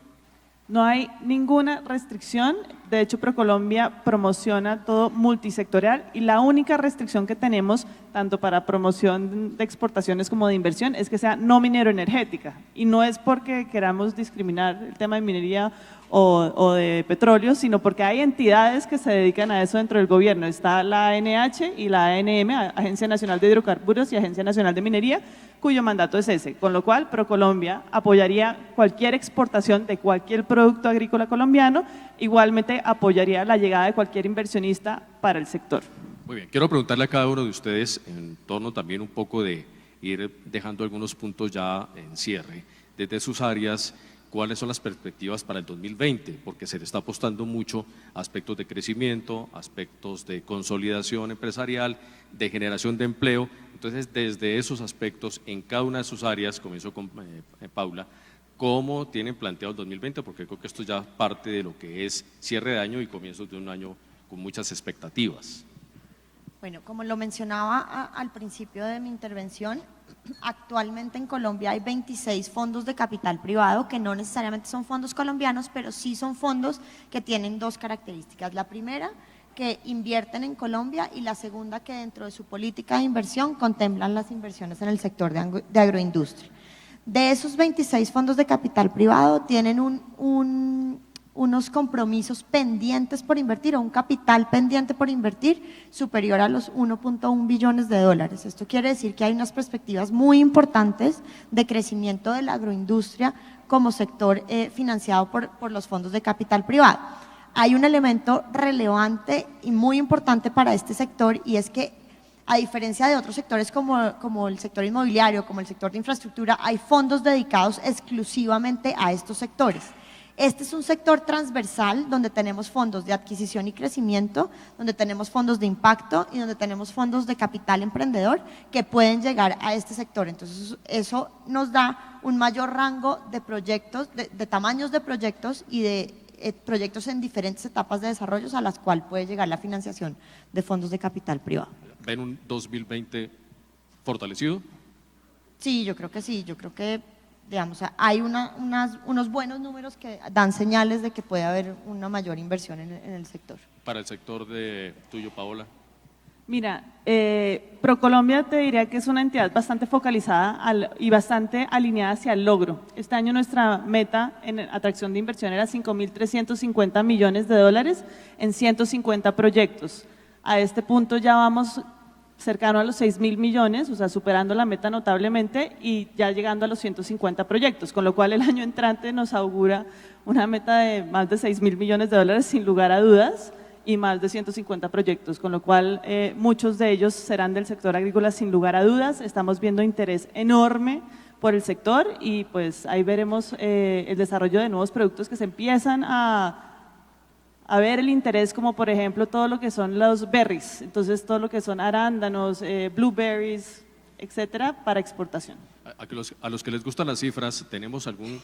No hay ninguna restricción, de hecho ProColombia promociona todo multisectorial y la única restricción que tenemos, tanto para promoción de exportaciones como de inversión, es que sea no minero energética y no es porque queramos discriminar el tema de minería o de petróleo, sino porque hay entidades que se dedican a eso dentro del gobierno. Está la ANH y la ANM, Agencia Nacional de Hidrocarburos y Agencia Nacional de Minería, cuyo mandato es ese, con lo cual ProColombia apoyaría cualquier exportación de cualquier producto agrícola colombiano, igualmente apoyaría la llegada de cualquier inversionista para el sector. Muy bien, quiero preguntarle a cada uno de ustedes en torno también un poco de ir dejando algunos puntos ya en cierre, desde sus áreas. ¿Cuáles son las perspectivas para el 2020? Porque se le está apostando mucho a aspectos de crecimiento, aspectos de consolidación empresarial, de generación de empleo. Entonces, desde esos aspectos, en cada una de sus áreas, comienzo con Paula, ¿cómo tienen planteado el 2020? Porque creo que esto ya parte de lo que es cierre de año y comienzos de un año con muchas expectativas. Bueno, como lo mencionaba al principio de mi intervención, actualmente en Colombia hay 26 fondos de capital privado que no necesariamente son fondos colombianos, pero sí son fondos que tienen dos características. La primera, que invierten en Colombia y la segunda, que dentro de su política de inversión contemplan las inversiones en el sector de agroindustria. De esos 26 fondos de capital privado tienen unos compromisos pendientes por invertir o un capital pendiente por invertir superior a los 1.1 billones de dólares. Esto quiere decir que hay unas perspectivas muy importantes de crecimiento de la agroindustria como sector financiado por los fondos de capital privado. Hay un elemento relevante y muy importante para este sector y es que a diferencia de otros sectores como el sector inmobiliario, como el sector de infraestructura, hay fondos dedicados exclusivamente a estos sectores. Este es un sector transversal donde tenemos fondos de adquisición y crecimiento, donde tenemos fondos de impacto y donde tenemos fondos de capital emprendedor que pueden llegar a este sector. Entonces, eso nos da un mayor rango de proyectos, de tamaños de proyectos y de proyectos en diferentes etapas de desarrollo a las cuales puede llegar la financiación de fondos de capital privado. ¿Ven un 2020 fortalecido? Sí, yo creo que sí, yo creo que digamos, hay unos buenos números que dan señales de que puede haber una mayor inversión en el sector. Para el sector de tuyo, Paola. Mira, ProColombia te diría que es una entidad bastante focalizada y bastante alineada hacia el logro. Este año nuestra meta en atracción de inversión era 5.350 millones de dólares en 150 proyectos. A este punto ya vamos cercano a los 6.000 millones, o sea, superando la meta notablemente y ya llegando a los 150 proyectos, con lo cual el año entrante nos augura una meta de más de 6.000 millones de dólares sin lugar a dudas y más de 150 proyectos, con lo cual muchos de ellos serán del sector agrícola sin lugar a dudas. Estamos viendo interés enorme por el sector y pues ahí veremos el desarrollo de nuevos productos que se empiezan a ver el interés, como por ejemplo todo lo que son los berries, entonces todo lo que son arándanos, blueberries, etcétera, para exportación. A los que les gustan las cifras, ¿tenemos algún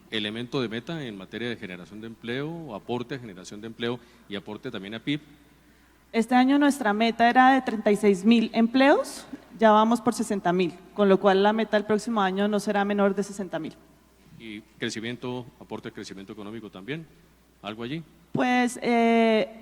elemento de meta en materia de generación de empleo, aporte a generación de empleo y aporte también a PIB? Este año nuestra meta era de 36.000 empleos, ya vamos por 60.000, con lo cual la meta del próximo año no será menor de 60.000. ¿Y crecimiento, aporte a crecimiento económico también? ¿Algo allí? Pues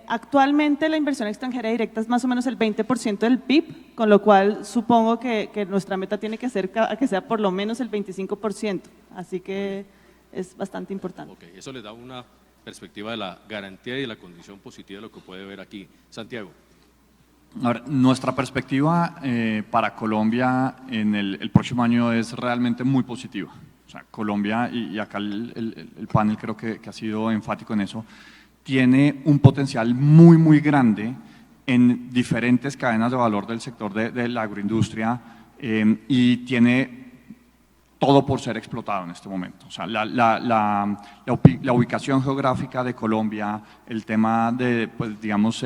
actualmente la inversión extranjera directa es más o menos el 20% del PIB, con lo cual supongo que nuestra meta tiene que ser que sea por lo menos el 25%, así que es bastante importante. Ok, eso les da una perspectiva de la garantía y de la condición positiva de lo que puede ver aquí. Santiago. A ver, nuestra perspectiva para Colombia en el próximo año es realmente muy positiva. O sea, Colombia, y acá el panel creo que ha sido enfático en eso, tiene un potencial muy, muy grande en diferentes cadenas de valor del sector de la agroindustria y tiene todo por ser explotado en este momento. O sea, la ubicación geográfica de Colombia, el tema de, pues, digamos,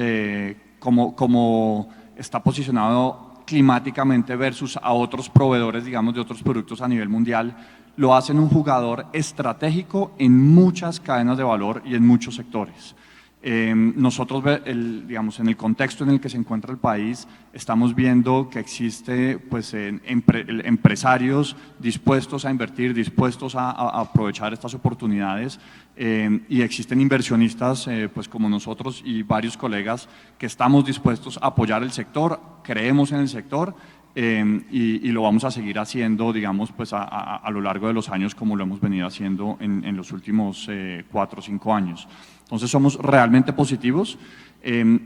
cómo está posicionado climáticamente versus a otros proveedores, digamos, de otros productos a nivel mundial, lo hacen un jugador estratégico en muchas cadenas de valor y en muchos sectores. Nosotros, digamos, en el contexto en el que se encuentra el país, estamos viendo que existe pues, empresarios dispuestos a invertir, dispuestos a aprovechar estas oportunidades y existen inversionistas pues, como nosotros y varios colegas que estamos dispuestos a apoyar el sector, creemos en el sector y lo vamos a seguir haciendo, digamos, pues a lo largo de los años como lo hemos venido haciendo en los últimos 4 o 5 años. Entonces somos realmente positivos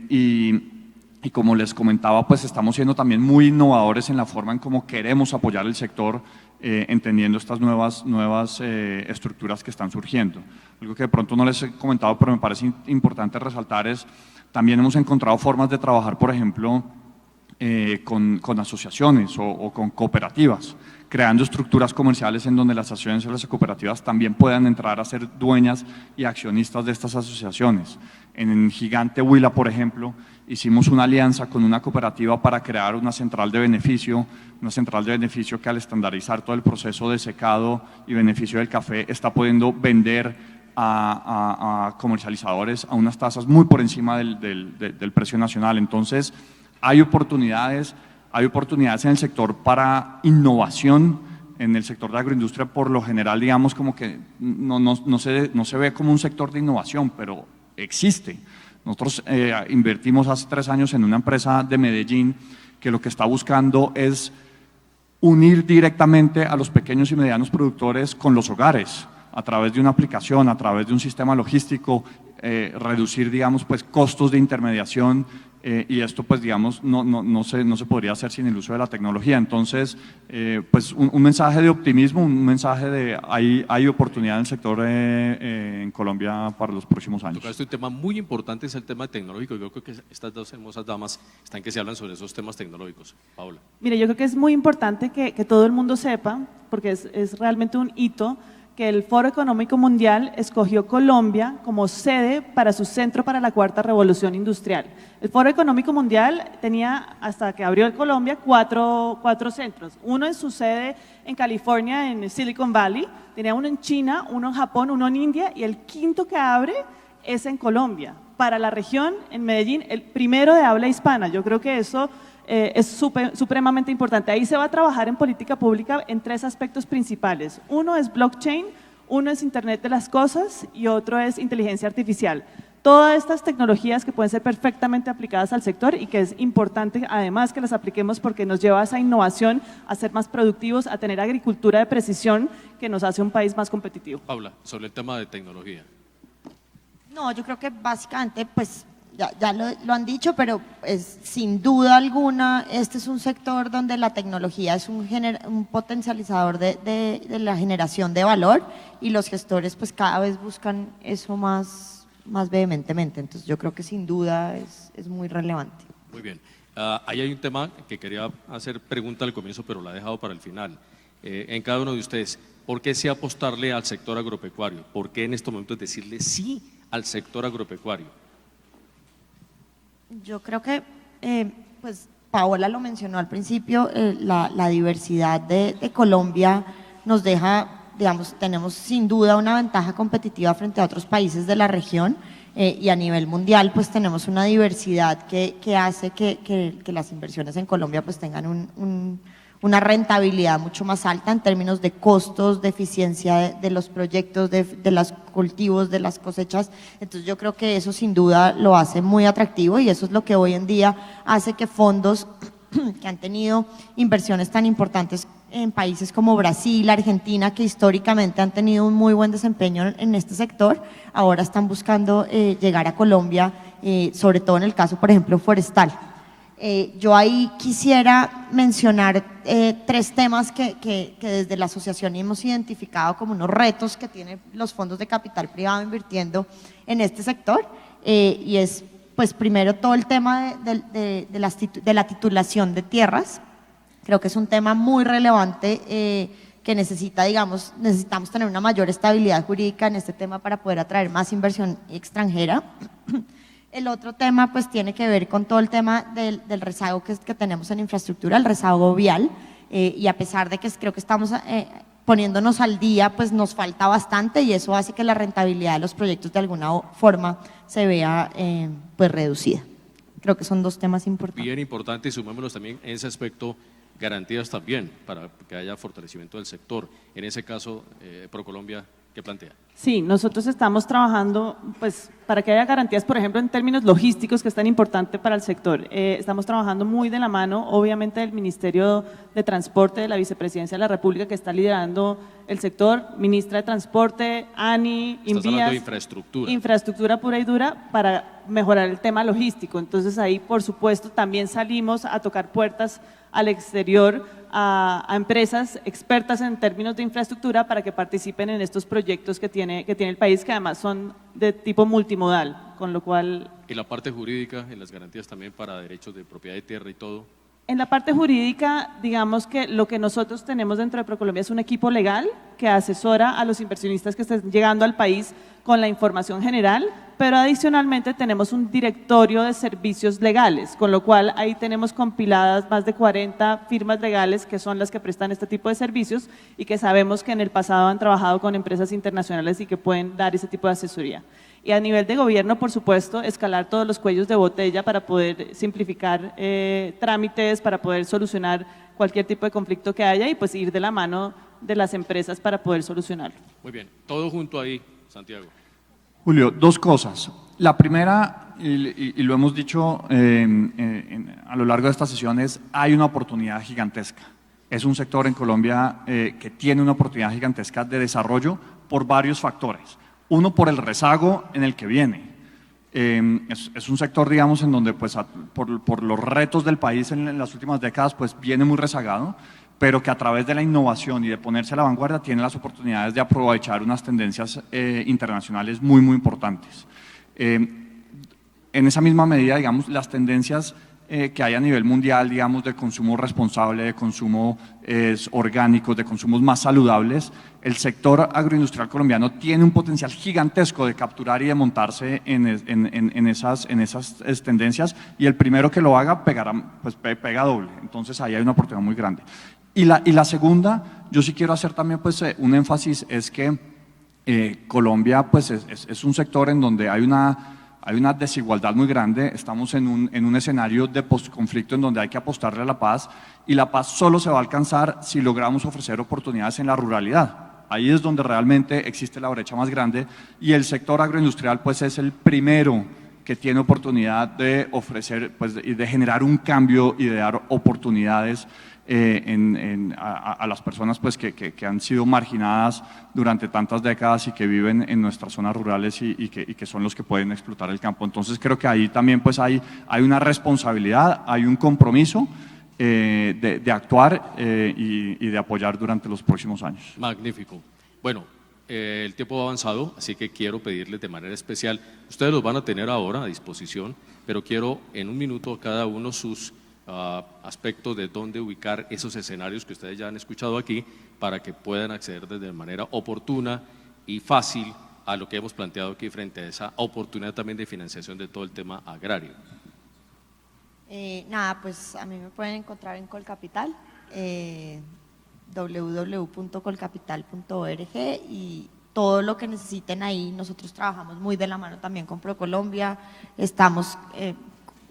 y como les comentaba, pues estamos siendo también muy innovadores en la forma en cómo queremos apoyar el sector, entendiendo estas nuevas estructuras que están surgiendo. Algo que de pronto no les he comentado, pero me parece importante resaltar es, también hemos encontrado formas de trabajar, por ejemplo, con asociaciones o con cooperativas, creando estructuras comerciales en donde las asociaciones y las cooperativas también puedan entrar a ser dueñas y accionistas de estas asociaciones. En Gigante Huila, por ejemplo, hicimos una alianza con una cooperativa para crear una central de beneficio que al estandarizar todo el proceso de secado y beneficio del café está pudiendo vender a comercializadores a unas tasas muy por encima del precio nacional. Entonces, hay oportunidades en el sector para innovación, en el sector de la agroindustria por lo general, digamos, como que no se ve como un sector de innovación, pero existe. Nosotros invertimos hace 3 años en una empresa de Medellín que lo que está buscando es unir directamente a los pequeños y medianos productores con los hogares, a través de una aplicación, a través de un sistema logístico, reducir, digamos, pues, costos de intermediación. Y esto, pues, digamos, no se podría hacer sin el uso de la tecnología. Entonces, pues, un mensaje de optimismo, un mensaje de hay oportunidad en el sector en Colombia para los próximos años. Tocaste un tema muy importante, es el tema tecnológico. Yo creo que estas dos hermosas damas están que se hablan sobre esos temas tecnológicos. Paola. Mire, yo creo que es muy importante que todo el mundo sepa, porque es realmente un hito, que el Foro Económico Mundial escogió Colombia como sede para su Centro para la Cuarta Revolución Industrial. El Foro Económico Mundial tenía, hasta que abrió en Colombia, cuatro centros. Uno en su sede en California, en Silicon Valley, tenía uno en China, uno en Japón, uno en India, y el quinto que abre es en Colombia. Para la región, en Medellín, el primero de habla hispana. Yo creo que eso es supremamente importante. Ahí se va a trabajar en política pública en 3 aspectos principales. Uno es blockchain, uno es Internet de las cosas y otro es inteligencia artificial. Todas estas tecnologías que pueden ser perfectamente aplicadas al sector y que es importante además que las apliquemos porque nos lleva a esa innovación, a ser más productivos, a tener agricultura de precisión que nos hace un país más competitivo. Paula, sobre el tema de tecnología. No, yo creo que básicamente, pues ya lo han dicho, pero sin duda alguna este es un sector donde la tecnología es un potencializador de la generación de valor y los gestores pues cada vez buscan eso más vehementemente. Entonces yo creo que sin duda es muy relevante. Muy bien. Ahí hay un tema que quería hacer pregunta al comienzo, pero la he dejado para el final. En cada uno de ustedes, ¿por qué sí apostarle al sector agropecuario? ¿Por qué en estos momentos decirle sí al sector agropecuario? Yo creo que, pues Paola lo mencionó al principio, la diversidad de Colombia nos deja, digamos, tenemos sin duda una ventaja competitiva frente a otros países de la región y a nivel mundial pues tenemos una diversidad que hace que las inversiones en Colombia pues tengan una rentabilidad mucho más alta en términos de costos, de eficiencia de los proyectos, de los cultivos, de las cosechas. Entonces yo creo que eso sin duda lo hace muy atractivo y eso es lo que hoy en día hace que fondos que han tenido inversiones tan importantes en países como Brasil, Argentina, que históricamente han tenido un muy buen desempeño en este sector, ahora están buscando llegar a Colombia, sobre todo en el caso, por ejemplo, forestal. Yo ahí quisiera mencionar 3 temas que desde la asociación hemos identificado como unos retos que tienen los fondos de capital privado invirtiendo en este sector y es pues primero todo el tema de la titulación de tierras. Creo que es un tema muy relevante que necesitamos tener una mayor estabilidad jurídica en este tema para poder atraer más inversión extranjera. El otro tema pues tiene que ver con todo el tema del rezago que tenemos en infraestructura, el rezago vial, y a pesar de que creo que estamos poniéndonos al día, pues nos falta bastante y eso hace que la rentabilidad de los proyectos de alguna forma se vea pues reducida. Creo que son dos temas importantes. Bien importante, y sumémonos también en ese aspecto, garantías también para que haya fortalecimiento del sector. En ese caso, ProColombia, ¿qué plantea? Sí, nosotros estamos trabajando pues, para que haya garantías, por ejemplo, en términos logísticos, que es tan importante para el sector. Estamos trabajando muy de la mano, obviamente, del Ministerio de Transporte, de la Vicepresidencia de la República, que está liderando el sector, Ministra de Transporte, ANI, Estás hablando Invías, de infraestructura. Infraestructura pura y dura para mejorar el tema logístico. Entonces ahí, por supuesto, también salimos a tocar puertas al exterior a empresas expertas en términos de infraestructura para que participen en estos proyectos que tiene el país, que además son de tipo multimodal, con lo cual… Y la parte jurídica, en las garantías también para derechos de propiedad de tierra y todo. En la parte jurídica, digamos que lo que nosotros tenemos dentro de ProColombia es un equipo legal que asesora a los inversionistas que estén llegando al país con la información general, pero adicionalmente tenemos un directorio de servicios legales, con lo cual ahí tenemos compiladas más de 40 firmas legales que son las que prestan este tipo de servicios y que sabemos que en el pasado han trabajado con empresas internacionales y que pueden dar ese tipo de asesoría. Y a nivel de gobierno, por supuesto, escalar todos los cuellos de botella para poder simplificar trámites, para poder solucionar cualquier tipo de conflicto que haya y pues ir de la mano de las empresas para poder solucionarlo. Muy bien, todo junto ahí, Santiago. Julio, dos cosas. La primera, y lo hemos dicho a lo largo de estas sesiones, hay una oportunidad gigantesca. Es un sector en Colombia que tiene una oportunidad gigantesca de desarrollo por varios factores. Uno, por el rezago en el que viene. Es un sector, digamos, en donde pues, por los retos del país en las últimas décadas pues, viene muy rezagado, pero que a través de la innovación y de ponerse a la vanguardia tiene las oportunidades de aprovechar unas tendencias internacionales muy, muy importantes. En esa misma medida, digamos, las tendencias que hay a nivel mundial, digamos, de consumo responsable, de consumo orgánicos, de consumos más saludables, el sector agroindustrial colombiano tiene un potencial gigantesco de capturar y de montarse en esas tendencias, y el primero que lo haga pega doble. Entonces ahí hay una oportunidad muy grande. Y la segunda, yo sí quiero hacer también pues, un énfasis, es que Colombia pues, es un sector en donde hay una desigualdad muy grande. Estamos en un escenario de postconflicto en donde hay que apostarle a la paz, y la paz solo se va a alcanzar si logramos ofrecer oportunidades en la ruralidad. Ahí es donde realmente existe la brecha más grande, y el sector agroindustrial pues, es el primero que tiene oportunidad de ofrecer pues, y de generar un cambio y de dar oportunidades a las personas pues, que han sido marginadas durante tantas décadas y que viven en nuestras zonas rurales y que son los que pueden explotar el campo. Entonces creo que ahí también pues, hay una responsabilidad, hay un compromiso de actuar y de apoyar durante los próximos años. Magnífico. Bueno, el tiempo ha avanzado, así que quiero pedirles de manera especial, ustedes los van a tener ahora a disposición, pero quiero en un minuto cada uno sus aspectos de dónde ubicar esos escenarios que ustedes ya han escuchado aquí para que puedan acceder de manera oportuna y fácil a lo que hemos planteado aquí frente a esa oportunidad también de financiación de todo el tema agrario. Nada, pues a mí me pueden encontrar en Colcapital, www.colcapital.org, y todo lo que necesiten ahí. Nosotros trabajamos muy de la mano también con ProColombia,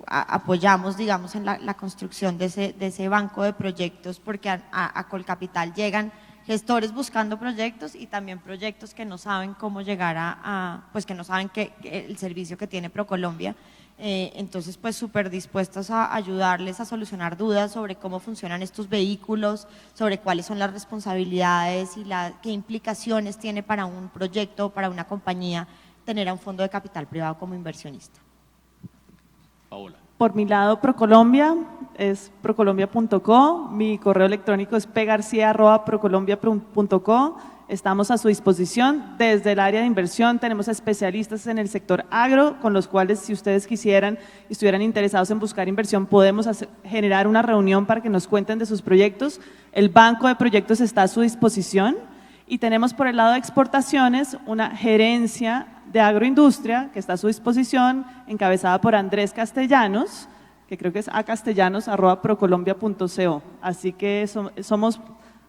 apoyamos, digamos, en la construcción de ese banco de proyectos, porque a Colcapital llegan gestores buscando proyectos y también proyectos que no saben cómo llegar pues que no saben el servicio que tiene ProColombia. Entonces, pues súper dispuestos a ayudarles a solucionar dudas sobre cómo funcionan estos vehículos, sobre cuáles son las responsabilidades y qué implicaciones tiene para un proyecto, para una compañía, tener a un fondo de capital privado como inversionista. Paola. Por mi lado, ProColombia es procolombia.co, mi correo electrónico es pgarcia@procolombia.co, estamos a su disposición. Desde el área de inversión tenemos especialistas en el sector agro, con los cuales si ustedes quisieran y estuvieran interesados en buscar inversión, podemos generar una reunión para que nos cuenten de sus proyectos. El banco de proyectos está a su disposición y tenemos por el lado de exportaciones una gerencia de agroindustria que está a su disposición, encabezada por Andrés Castellanos, que creo que es acastellanos@procolombia.co. Así que somos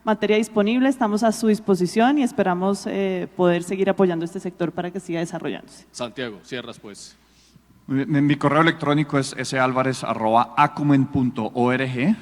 materia disponible, estamos a su disposición y esperamos poder seguir apoyando este sector para que siga desarrollándose. Santiago, cierras pues. Mi correo electrónico es salvarez@acumen.org.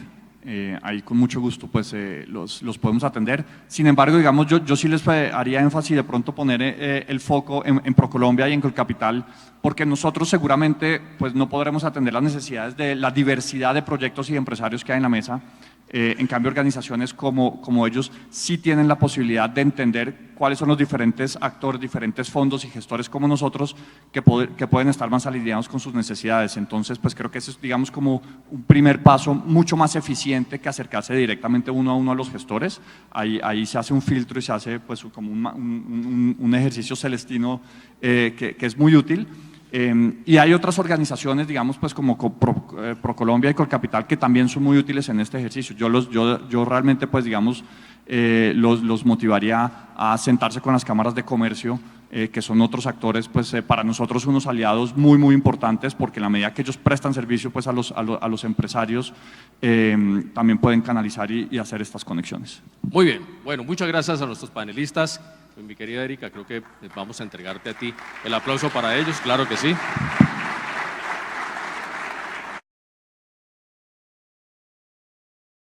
Ahí con mucho gusto pues los podemos atender. Sin embargo, digamos, yo sí les haría énfasis de pronto poner el foco en Procolombia y en Colcapital, porque nosotros seguramente pues no podremos atender las necesidades de la diversidad de proyectos y de empresarios que hay en la mesa. En cambio, organizaciones como ellos sí tienen la posibilidad de entender cuáles son los diferentes actores, diferentes fondos y gestores como nosotros que pueden estar más alineados con sus necesidades. Entonces, pues creo que ese es, digamos, como un primer paso mucho más eficiente que acercarse directamente uno a uno a los gestores. Ahí se hace un filtro y se hace pues como un ejercicio celestino que es muy útil. Y hay otras organizaciones, digamos, pues como Procolombia y Colcapital, que también son muy útiles en este ejercicio. Yo realmente, pues digamos, los motivaría a sentarse con las cámaras de comercio, que son otros actores, pues para nosotros unos aliados muy, muy importantes, porque en la medida que ellos prestan servicio pues a los empresarios, también pueden canalizar y hacer estas conexiones. Muy bien, bueno, muchas gracias a nuestros panelistas. Mi querida Erika, creo que vamos a entregarte a ti el aplauso para ellos, claro que sí.